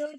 2